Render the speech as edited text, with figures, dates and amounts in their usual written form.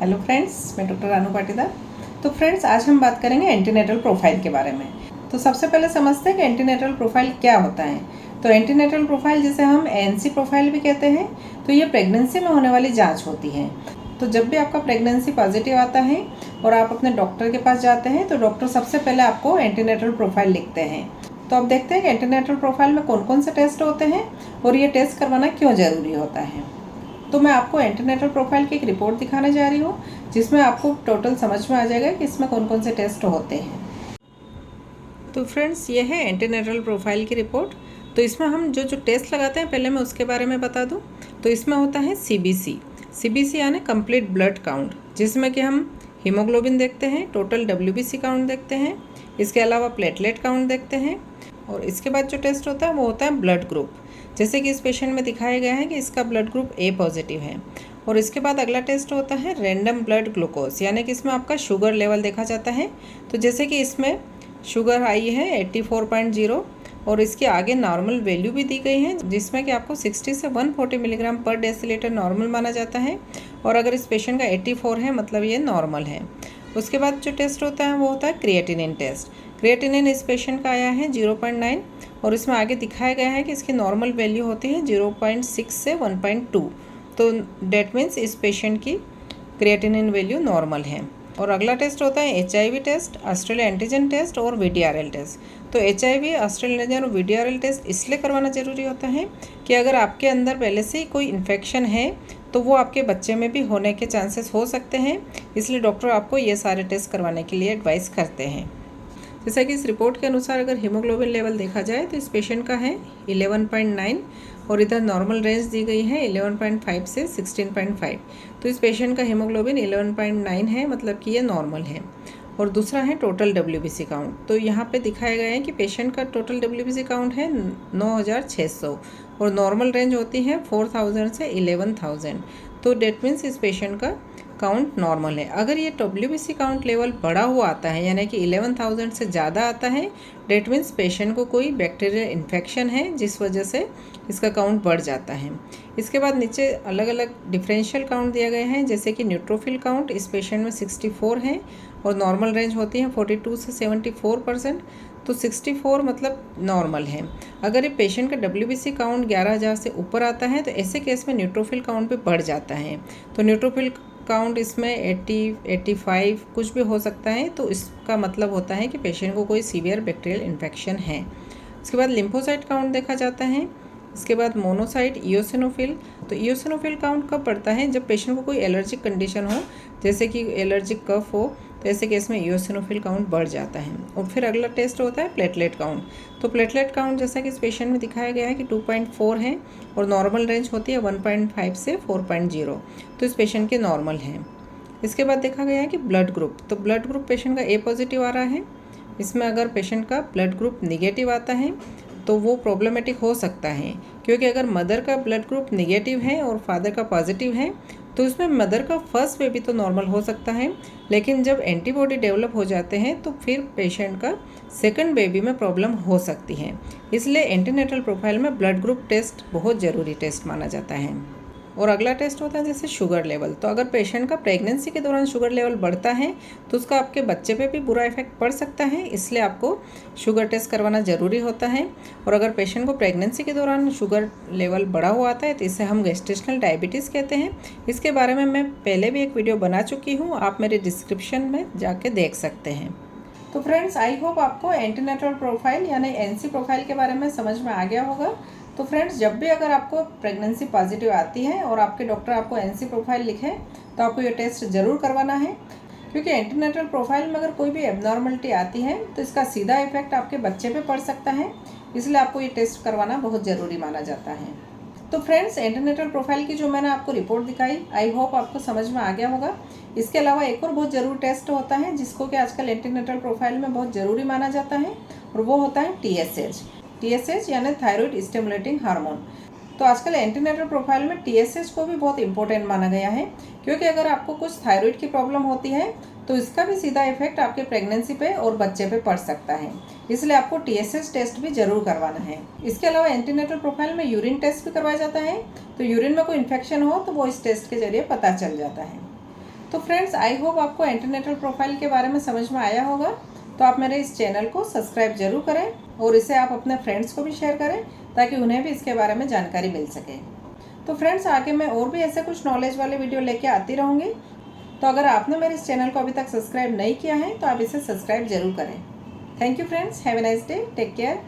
Hello friends, मैं doctor Ranu Patidar. तो friends, आज हम बात करेंगे एंटीनेटल प्रोफाइल के बारे में। तो सबसे पहले समझते हैं कि एंटीनेटल प्रोफाइल क्या होता है। तो एंटीनेटल प्रोफाइल, जिसे हम एएनसी प्रोफाइल भी कहते हैं, तो ये प्रेगनेंसी में होने वाली जांच होती है। तो जब भी आपका प्रेगनेंसी पॉजिटिव आता है और आप अपने डॉक्टर के पास जाते हैं, तो डॉक्टर सबसे पहले आपको एंटीनेटल प्रोफाइल लिखते हैं। तो अब देखते हैं कि एंटीनेटल प्रोफाइल में कौन कौन से टेस्ट होते हैं और ये टेस्ट करवाना क्यों ज़रूरी होता है। तो मैं आपको एंटीनेटल प्रोफाइल की एक रिपोर्ट दिखाने जा रही हूँ, जिसमें आपको टोटल समझ में आ जाएगा कि इसमें कौन कौन से टेस्ट होते हैं। तो फ्रेंड्स, ये है एंटीनेटल प्रोफाइल की रिपोर्ट। तो इसमें हम जो जो टेस्ट लगाते हैं, पहले मैं उसके बारे में बता दूँ। तो इसमें होता है सीबीसी यानी कंप्लीट ब्लड काउंट, जिसमें कि हम हीमोग्लोबिन देखते हैं, टोटल डब्ल्यूबीसी काउंट देखते हैं, इसके अलावा प्लेटलेट काउंट देखते हैं। और इसके बाद जो टेस्ट होता है वो होता है ब्लड ग्रुप, जैसे कि इस पेशेंट में दिखाया गया है कि इसका ब्लड ग्रुप ए पॉजिटिव है। और इसके बाद अगला टेस्ट होता है रैंडम ब्लड ग्लूकोज, यानी कि इसमें आपका शुगर लेवल देखा जाता है। तो जैसे कि इसमें शुगर आई है 84.0 और इसके आगे नॉर्मल वैल्यू भी दी गई है, जिसमें कि आपको 60 से 140 मिलीग्राम पर डेसीलीटर नॉर्मल माना जाता है। और अगर इस पेशेंट का 84 है, मतलब ये नॉर्मल है। उसके बाद जो टेस्ट होता है वो होता है क्रिएटिनिन टेस्ट। क्रिएटिनिन इस पेशेंट का आया है 0.9 और इसमें आगे दिखाया गया है कि इसकी नॉर्मल वैल्यू होती है 0.6 से 1.2। तो डेट मीन्स इस पेशेंट की क्रिएटिनिन वैल्यू नॉर्मल है। और अगला टेस्ट होता है HIV test, Australia antigen test और VDRL टेस्ट। तो HIV, ऑस्ट्रेलिया एंटीजन और VDRL टेस्ट इसलिए करवाना ज़रूरी होता है कि अगर आपके अंदर पहले से ही कोई इन्फेक्शन है तो वो आपके बच्चे में भी होने के चांसेस हो सकते हैं, इसलिए डॉक्टर आपको ये सारे टेस्ट करवाने के लिए एडवाइस करते हैं। जैसा कि इस रिपोर्ट के अनुसार अगर हीमोग्लोबिन लेवल देखा जाए तो इस पेशेंट का है 11.9 और इधर नॉर्मल रेंज दी गई है 11.5 से 16.5। तो इस पेशेंट का हीमोग्लोबिन 11.9 है, मतलब कि ये नॉर्मल है। और दूसरा है टोटल डब्ल्यूबीसी काउंट। तो यहाँ पे दिखाया गया है कि पेशेंट का टोटल डब्ल्यूबीसी काउंट है 9600 और नॉर्मल रेंज होती है 4000 से 11000। तो डेट मीन्स इस पेशेंट का काउंट नॉर्मल है। अगर ये डब्ल्यूबीसी काउंट लेवल बढ़ा हुआ आता है, यानी कि 11000 से ज़्यादा आता है, डेट मीन्स पेशेंट को कोई बैक्टीरियल इन्फेक्शन है, जिस वजह से इसका काउंट बढ़ जाता है। इसके बाद नीचे अलग अलग डिफरेंशियल काउंट दिया गया है, जैसे कि न्यूट्रोफिल काउंट इस पेशेंट में 64 है और नॉर्मल रेंज होती है 42 से 74%। तो 64 मतलब नॉर्मल है। अगर ये पेशेंट का डब्ल्यूबीसी काउंट 11000 से ऊपर आता है तो ऐसे केस में न्यूट्रोफिल काउंट भी बढ़ जाता है। तो न्यूट्रोफिल काउंट इसमें 80, 85 कुछ भी हो सकता है। तो इसका मतलब होता है कि पेशेंट को कोई सीवियर बैक्टीरियल इन्फेक्शन है। उसके बाद लिम्फोसाइट काउंट देखा जाता है। इसके बाद मोनोसाइट, इओसिनोफिल। तो इओसिनोफिल काउंट कब बढ़ता है? जब पेशेंट को कोई एलर्जिक कंडीशन हो, जैसे कि एलर्जिक कफ हो, तो ऐसे केस में इओसिनोफिल काउंट बढ़ जाता है। और फिर अगला टेस्ट होता है प्लेटलेट काउंट। तो प्लेटलेट काउंट जैसा कि इस पेशेंट में दिखाया गया है कि 2.4 है और नॉर्मल रेंज होती है 1.5 से 4.0। तो इस पेशेंट के नॉर्मल है। इसके बाद देखा गया है कि ब्लड ग्रुप। तो ब्लड ग्रुप पेशेंट का ए पॉजिटिव आ रहा है। इसमें अगर पेशेंट का ब्लड ग्रुप निगेटिव आता है तो वो प्रॉब्लमेटिक हो सकता है, क्योंकि अगर मदर का ब्लड ग्रुप निगेटिव है और फादर का पॉजिटिव है तो इसमें मदर का फर्स्ट बेबी तो नॉर्मल हो सकता है, लेकिन जब एंटीबॉडी डेवलप हो जाते हैं तो फिर पेशेंट का सेकंड बेबी में प्रॉब्लम हो सकती है। इसलिए एंटीनेटल प्रोफाइल में ब्लड ग्रुप टेस्ट बहुत ज़रूरी टेस्ट माना जाता है। और अगला टेस्ट होता है जैसे शुगर लेवल। तो अगर पेशेंट का प्रेगनेंसी के दौरान शुगर लेवल बढ़ता है तो उसका आपके बच्चे पे भी बुरा इफेक्ट पड़ सकता है, इसलिए आपको शुगर टेस्ट करवाना ज़रूरी होता है। और अगर पेशेंट को प्रेगनेंसी के दौरान शुगर लेवल बढ़ा हुआ आता है तो इसे हम गेस्टेशनल डायबिटीज़ कहते हैं। इसके बारे में मैं पहले भी एक वीडियो बना चुकी हूँ, आप मेरे डिस्क्रिप्शन में जाके देख सकते हैं। तो फ्रेंड्स, आई होप आपको एंटीनेटल प्रोफाइल यानी एनसी प्रोफाइल के बारे में समझ में आ गया होगा। तो फ्रेंड्स, जब भी अगर आपको प्रेगनेंसी पॉजिटिव आती है और आपके डॉक्टर आपको एनसी प्रोफाइल लिखे तो आपको ये टेस्ट ज़रूर करवाना है, क्योंकि एंटीनेटल प्रोफाइल में अगर कोई भी एबनॉर्मलिटी आती है तो इसका सीधा इफेक्ट आपके बच्चे पे पड़ सकता है, इसलिए आपको ये टेस्ट करवाना बहुत ज़रूरी माना जाता है। तो फ्रेंड्स, एंटीनेटल प्रोफाइल की जो मैंने आपको रिपोर्ट दिखाई, आई होप आपको समझ में आ गया होगा। इसके अलावा एक और बहुत ज़रूरी टेस्ट होता है जिसको कि आजकल एंटीनेटल प्रोफाइल में बहुत ज़रूरी माना जाता है, और वो होता है TSH यानी थायराइड स्टिमुलेटिंग हार्मोन। तो आजकल एंटीनेटल प्रोफाइल में TSH को भी बहुत इंपॉर्टेंट माना गया है, क्योंकि अगर आपको कुछ थायराइड की प्रॉब्लम होती है तो इसका भी सीधा इफेक्ट आपके प्रेगनेंसी पे और बच्चे पे पड़ सकता है, इसलिए आपको TSH टेस्ट भी जरूर करवाना है। इसके अलावा एंटीनेटल प्रोफाइल में यूरिन टेस्ट भी करवाया जाता है। तो यूरिन में कोई इन्फेक्शन हो तो वो इस टेस्ट के जरिए पता चल जाता है। तो फ्रेंड्स आई होप आपको एंटीनेटल प्रोफाइल के बारे में समझ में आया होगा। तो आप मेरे इस चैनल को सब्सक्राइब जरूर करें और इसे आप अपने फ्रेंड्स को भी शेयर करें ताकि उन्हें भी इसके बारे में जानकारी मिल सके। तो फ्रेंड्स आगे मैं और भी ऐसे कुछ नॉलेज वाले वीडियो लेके आती रहूँगी। तो अगर आपने मेरे इस चैनल को अभी तक सब्सक्राइब नहीं किया है तो आप इसे सब्सक्राइब जरूर करें। Thank you friends, have a nice day, take care.